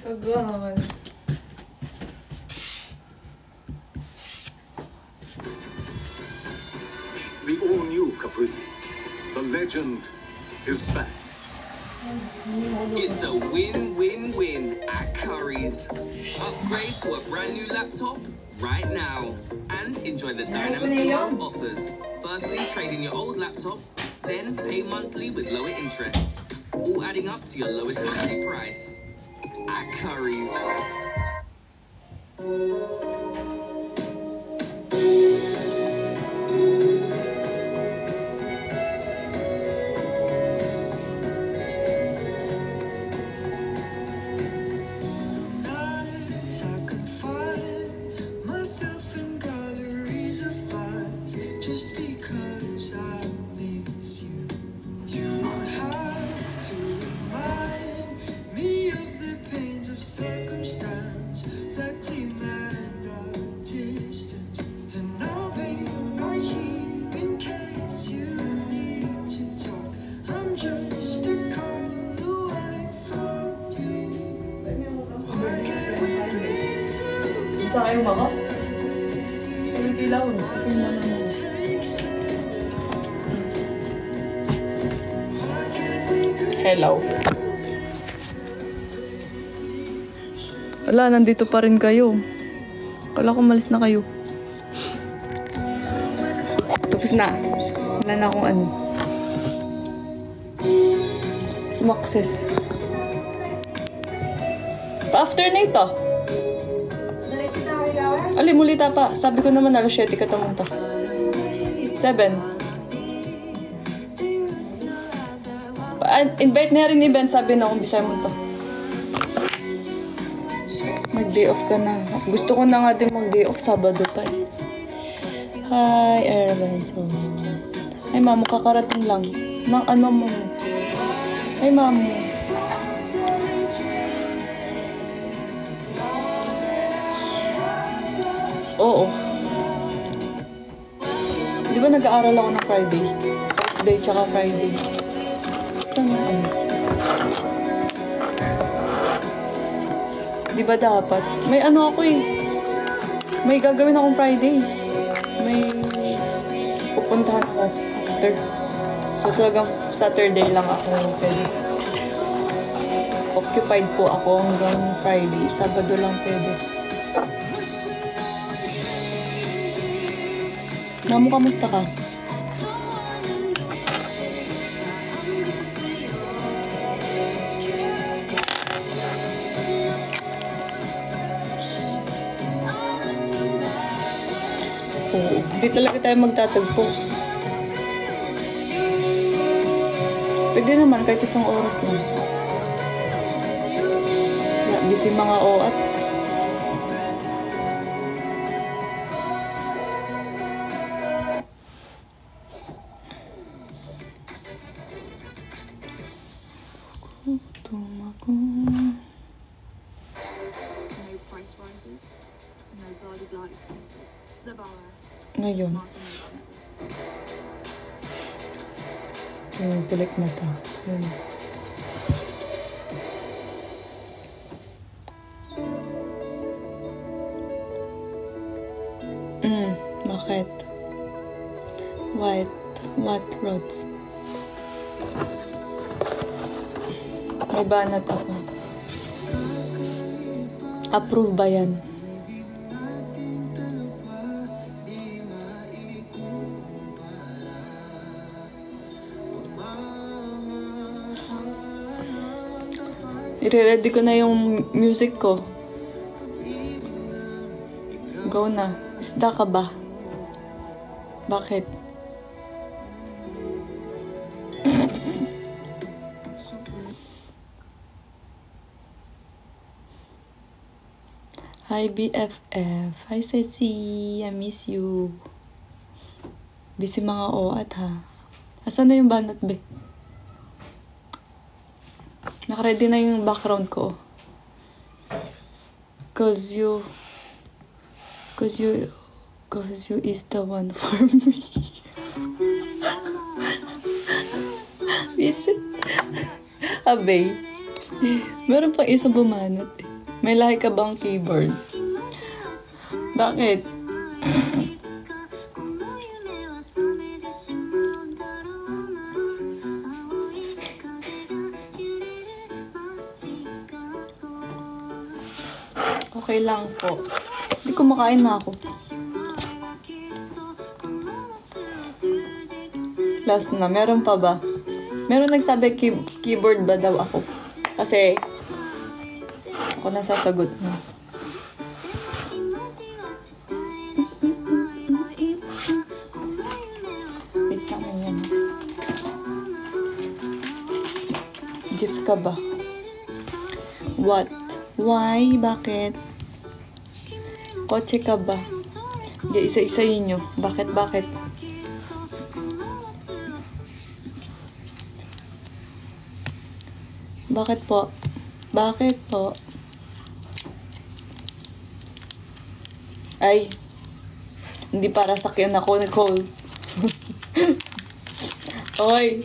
S1: Kagahan.
S6: The all-new Capri. The legend is back.
S7: It's a win-win-win at Curry's. Upgrade to a brand new laptop right now and enjoy the dynamic Jerome offers. Firstly, trade in your old laptop, then pay monthly with lower interest. All adding up to your lowest monthly price. At Curry's.
S5: nights I can find myself in galleries of files just because I miss you. You don't have to remind me of the pains of circumstance that demand our distance. And I'll be right here in case you need to talk. I'm just a call away from you. Why can't we be together?
S1: Isa kayong baka? Walang kilaw. Ipin mo na naman. Hello. Wala, nandito pa rin kayo. Kala ko malis na kayo. Tapos na. Wala na akong ano. Sumakses. Pa-after na ito. Ali, mulita pa. Sabi ko naman alas 7 ka tamunta. 7. Invite na rin event, sabi na kung bisaya mo to. Mag-day off ka na. Gusto ko na nga din mag-day off, Sabado pa eh. Hi, Erwin. So, ay, mamo, kakarating lang. Nang ano mo. Ay, mamo. Oo. Di ba nag-aaral ako ng Friday? Thursday tsaka Friday. Saan yung ano? Di ba dapat? May ano ako eh. May gagawin akong Friday. May pupuntahan ako after. So talagang Saturday lang ako pwede. Occupied po ako hanggang Friday. Sabado lang pwede. Mamo, kamusta ka? Oo, di talaga tayo magtatagpo. Pwede naman kahit isang oras lang. Busy mga oat.
S2: No price rises, no blah-blah-blah excuses. The borough.
S1: Ngayon, yung pilik mata. Yun. Bakit? What roads? May banat ako. Approve ba yan? I-ready ko na yung music ko. Go na. Isda ka ba? Bakit? Hi BFF. Hi Ceci. I miss you. Busy mga oat ha. Asan na yung banat be? Nakaready na yung background ko. Cause you is the one for me. Visit. Abay. Meron pang isa bumanat eh. May lahi ka bang keyboard? Bakit? Okay lang po. Hindi kumakain na ako. Last na. Meron pa ba? Meron nagsabi keyboard ba daw ako? Kasi ako na sasagot na. Wait lang yan. Jeff ka ba? What? Why? Bakit? Kotse ka ba? Isa-isayin nyo. Bakit? Bakit po? Bakit po? Ay, hindi para sakyan ako, Nicole. Hoy!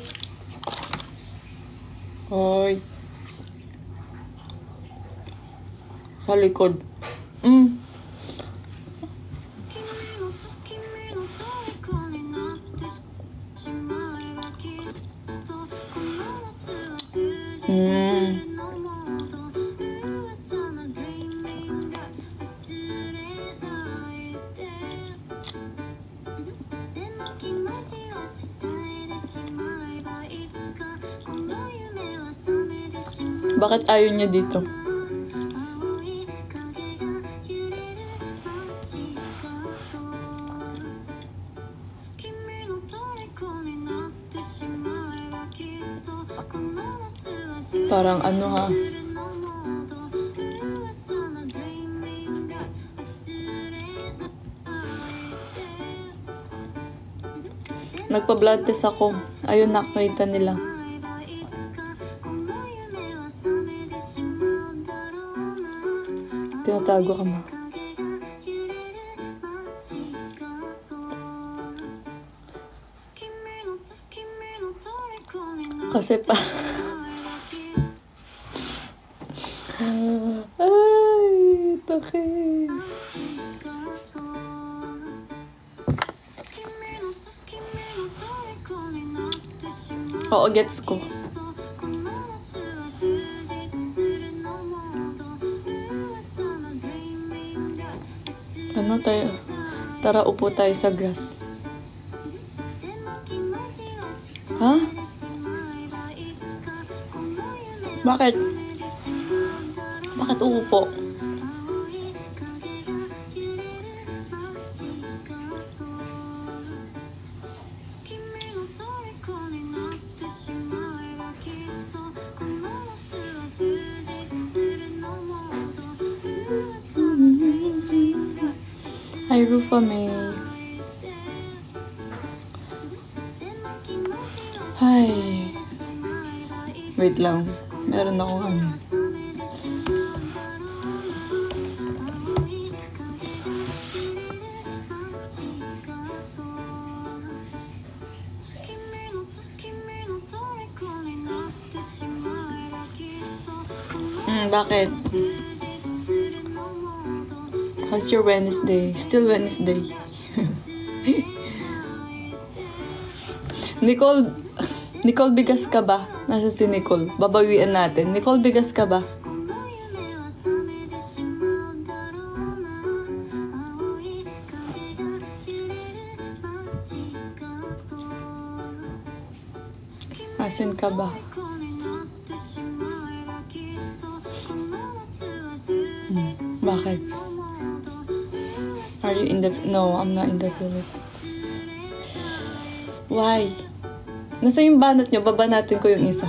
S1: Hoy! Sa likod. Bakit ayaw niya dito? Parang ano ha? Nagpa-blood test ako. Ayun, nakita nila. Tinatago ka ma. Kasi pa... Ay, takay. Oo, gets ko. Ano tayo? Tara, upo tayo sa grass. Ha? Bakit? Bakit uupo? Hi, Rufa May. Hi. Wait lang. Meron akong ano. Bakit? How's your Wednesday? Still Wednesday. Nicole, bigas ka ba? Nasa si Nicole. Babawian natin. Nicole, bigas ka ba? Asin ka ba? Bakit? Are you in the... No, I'm not in the Philippines. Why? Nasa yung banat nyo, babanatin ko yung isa.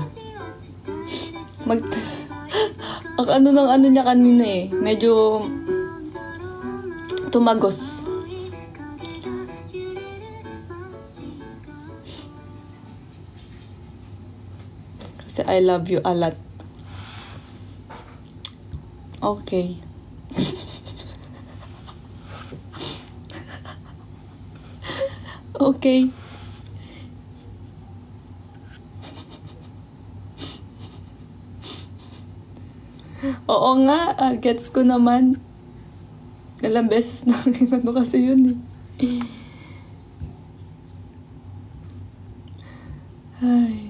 S1: Ang ano ng ano niya kanina eh. Medyo... tumagos. Kasi I love you a lot. Okay. Okay. Oo nga, gets ko naman. Ilang beses na ano kasi yun eh. Ay.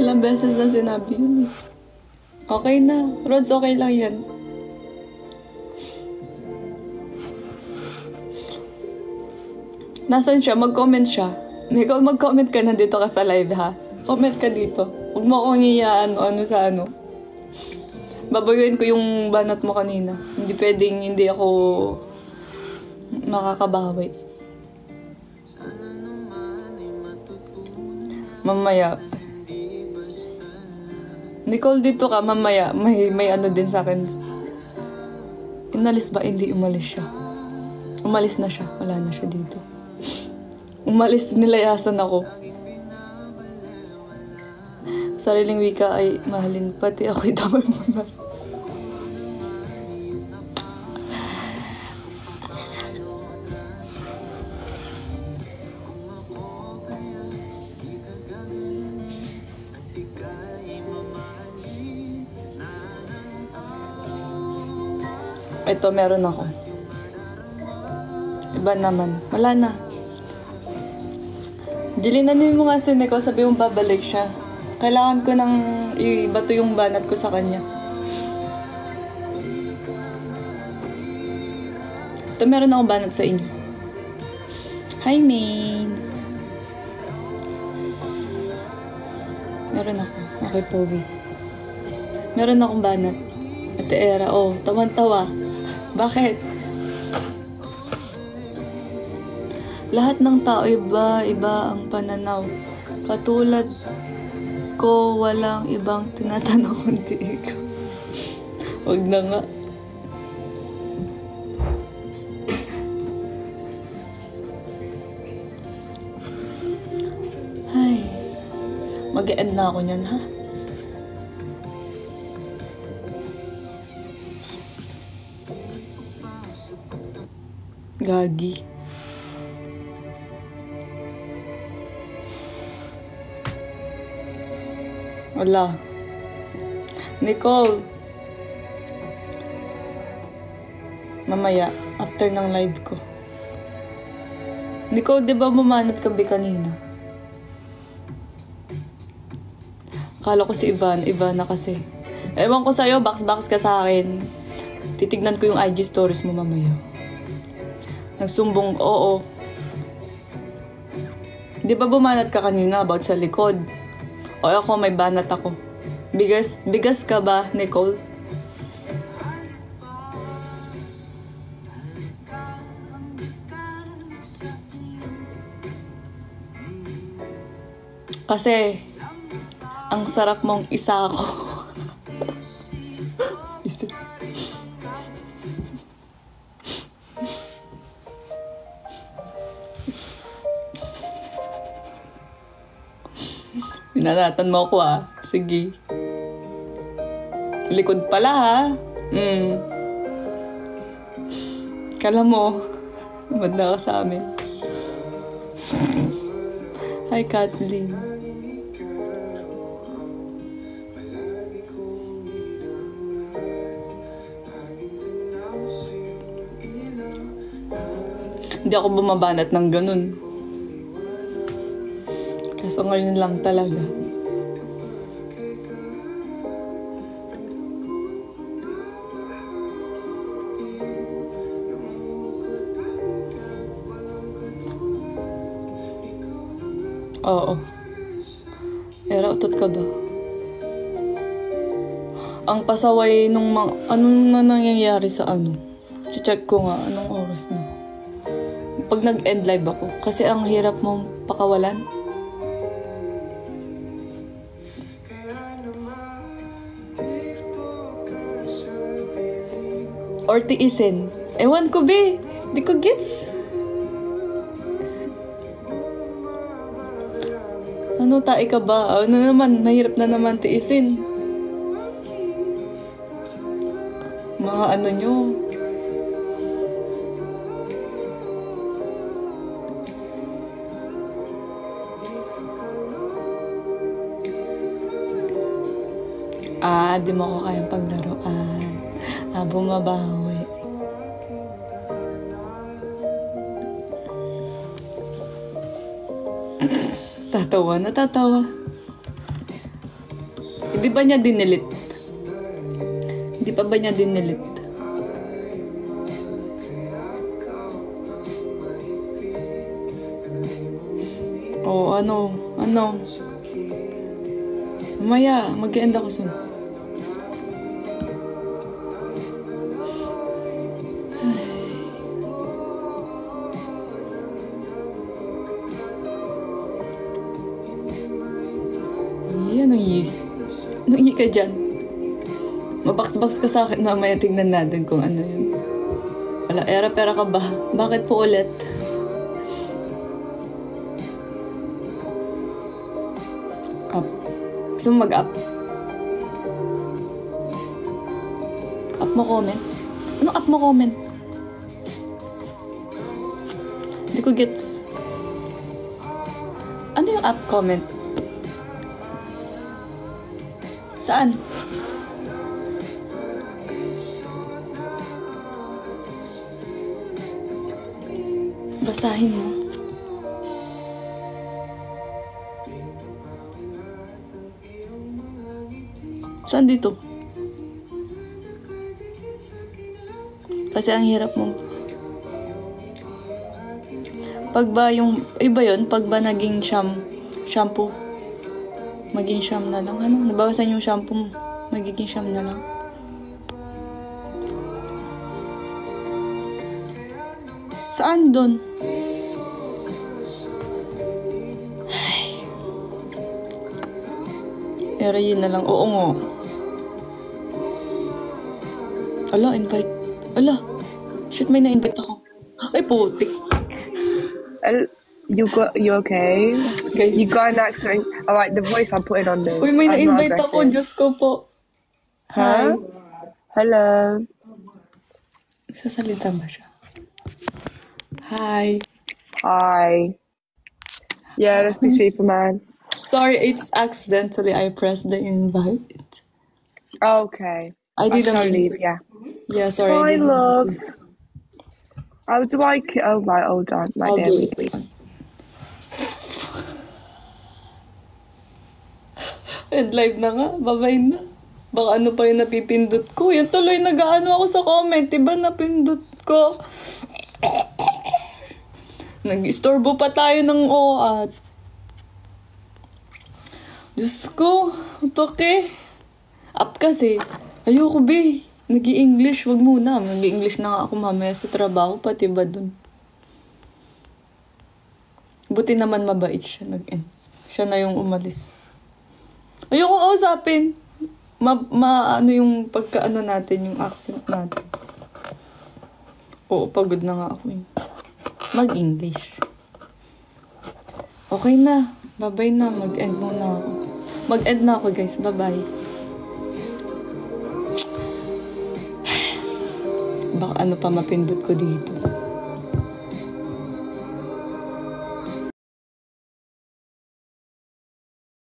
S1: Ilang beses na sinabi yun eh. Okay na. Rods, okay lang yan. Nasaan siya? Mag-comment siya. Ikaw mag-comment ka nandito ka sa live ha. Comment ka dito. Huwag mo akong ano sa ano. Babayuin ko yung banat mo kanina. Hindi pwedeng hindi ako makakabawi. Mamaya. Nicole, dito ka. Mamaya. May ano din sa akin. Inalis ba? Hindi umalis siya. Umalis na siya. Wala na siya dito. Umalis, nilayasan ako. Sariling wika ay mahalin. Pati ako'y damay mo na. Ito, meron ako. Iba naman. Wala na. Dilinanin mo nga si Nicole, sabi mo babalik siya. Kailangan ko nang ibato yung banat ko sa kanya. Ito, meron akong banat sa inyo. Hi, Maine. Meron ako. Okay, Pogi. Meron akong banat. Ate Era, oh, tawan-tawa. Bakit? Lahat ng tao iba ang pananaw. Katulad ko, walang ibang tinatanong kundi ikaw. Huwag na nga. Ay. Mag-e-end na ako niyan, ha? Gagi. Wala. Nicole. Mamaya, after ng live ko. Nicole, di ba bumanat ka ba kanina? Kala ko si Ivan na kasi. Ewan ko sa'yo, box ka sa akin. Titignan ko yung IG stories mo mamaya. Nagsumbong, oo. Di ba bumanat ka kanina about sa likod? O ako, may banat ako. Bigas ka ba, Nicole? Kasi, ang sarap mong isa ako. Binanatan mo ako ah. Sige. Likod pala ha. Kala mo, manda ka sa amin. Hi, Kathleen. Hindi ako bumabanat ng ganun. Kaso ngayon lang talaga. Oo. Era, utot ka ba? Ang pasaway nung anong na nangyayari sa ano? Check ko nga anong oras na. Pag nag-end live ako. Kasi ang hirap mong pakawalan. Or tiisin. Ewan ko, be. Di ko gets. Ano, tae ka ba? Ano naman, mahirap na naman tiisin. Mga ano nyo. Di mo ko kayang paglaruan. Bumabawi. Natatawa. Hindi ba niya dinilit? Hindi pa ba niya dinilit? Oh, ano? Mamaya, mag-end ako soon. Anong ka dyan? Mabox-box ka sa akin, mamaya tingnan natin kung ano yun. Wala, era-pera ka ba? Bakit po ulit? Up. Gusto mo mag-up? Up mo comment? Anong up mo comment? Hindi ko gets. Ano yung up comment? Saan? Basahin mo. Saan dito? Kasi ang hirap mo. Pag ba yung, iba yun, pag ba naging shampoo, maging siyam na lang. Ano? Nabawasan yung shampoo mo. Magiging siyam na lang. Saan doon? Ay. Yun na lang. Oo nga. Ala, invite. Ala. Shit, may na-invite ako. Ay, putik.
S4: You okay?
S1: Guys.
S4: You got an accent. Alright, the voice I'm putting on there.
S1: Uy, may
S4: I'm not
S1: na-invite ako.
S4: aggressive.
S1: Diyos ko po.
S4: Huh? Hello.
S1: Nagsasalita ba siya? Hi.
S4: Hi. Yeah, let's be Superman.
S1: Sorry, it's accidentally I pressed the invite.
S4: Okay.
S1: I didn't
S4: shall
S1: mean
S4: leave,
S1: to.
S4: yeah.
S1: Yeah, sorry. I
S4: Hi,
S1: didn't
S4: love.
S1: mean to.
S4: Oh, do I... Oh, right, hold on. Right
S1: I'll
S4: there,
S1: do it.
S4: wait.
S1: And live na nga. Bye-bye na. Baka ano pa yung napipindot ko. Yan tuloy nag-ano ako sa comment. Diba napindot ko? Nag-istorbo pa tayo ng oat. Diyos ko. Toke. Up kasi. Ayoko be. Nag-i-English. Wag muna. Nag-i-English na nga ako mamaya sa trabaho. Pati ba dun? Buti naman mabait siya. Nag-end. Siya na yung umalis. Ayoko kausapin. Ano yung pagkaano natin, yung accent natin. Oo, pagod na nga ako eh. Mag-English. Okay na. Bye-bye na. Mag-end muna ako. Mag-end na ako guys. Bye-bye. Baka ano pa mapindot ko dito.